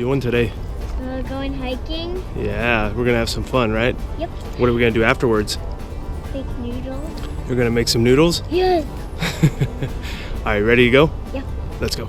doing today? Going hiking. Yeah, we're gonna have some fun, right? Yep. What are we gonna do afterwards? Make noodles. You're gonna make some noodles? Yes. All right, ready to go? Yeah. Let's go.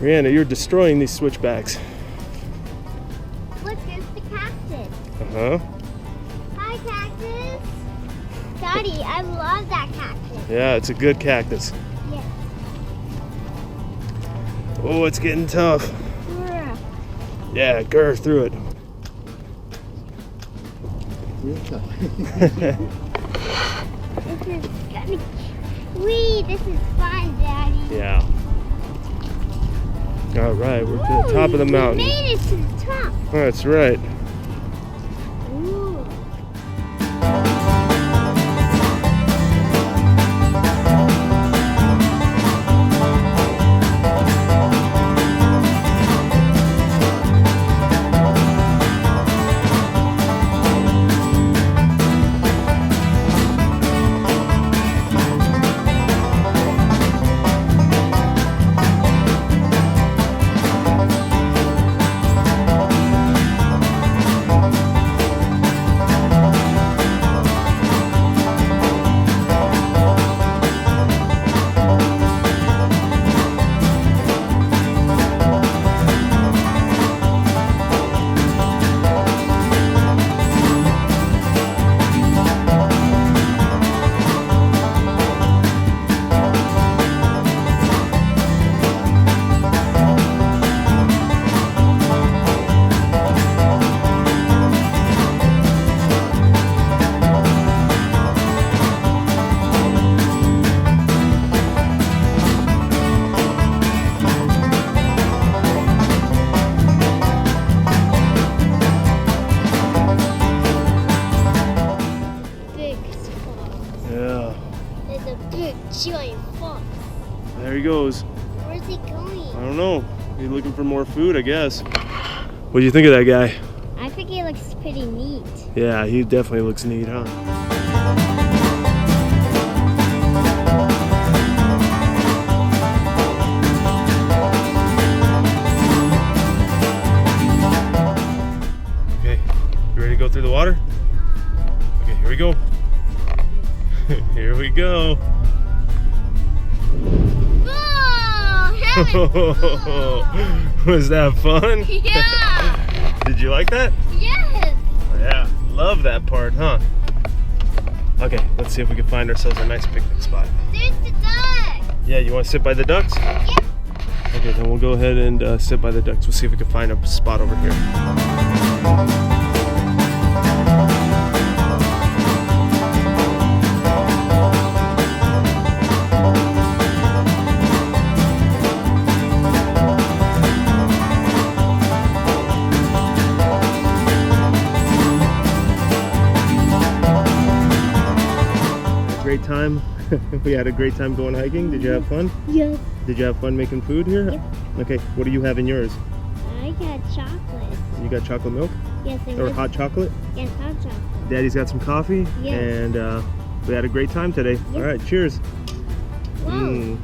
Brianna, you're destroying these switchbacks. Look, there's the cactus. Uh-huh. Hi, cactus. Daddy, I love that cactus. Yeah, it's a good cactus. Yes. Oh, it's getting tough. Yeah, grr through it. This is fun, Daddy. Yeah. All right, we're to the top of the mountain. We made it to the top. That's right. Ooh. Giant fox. There he goes. Where's he going? I don't know. He's looking for more food, I guess. What do you think of that guy? I think he looks pretty neat. Yeah, he definitely looks neat, huh? Okay, you ready to go through the water? Okay, here we go. Here we go. Was that fun? Yeah. Did you like that? Yes. Oh, yeah, love that part, huh? Okay, let's see if we can find ourselves a nice picnic spot. There's the duck. Yeah, you want to sit by the ducks? Yeah. Okay, then we'll go ahead and sit by the ducks. We'll see if we can find a spot over here. Great time. We had a great time going hiking. Did you have fun? Yes. Did you have fun making food here? Yep. Okay, what do you have in yours? I got chocolate. You got chocolate milk? Yes, Or hot chocolate? Yes, hot chocolate. Daddy's got some coffee. Yes. And we had a great time today. Yep. All right, cheers. Whoa.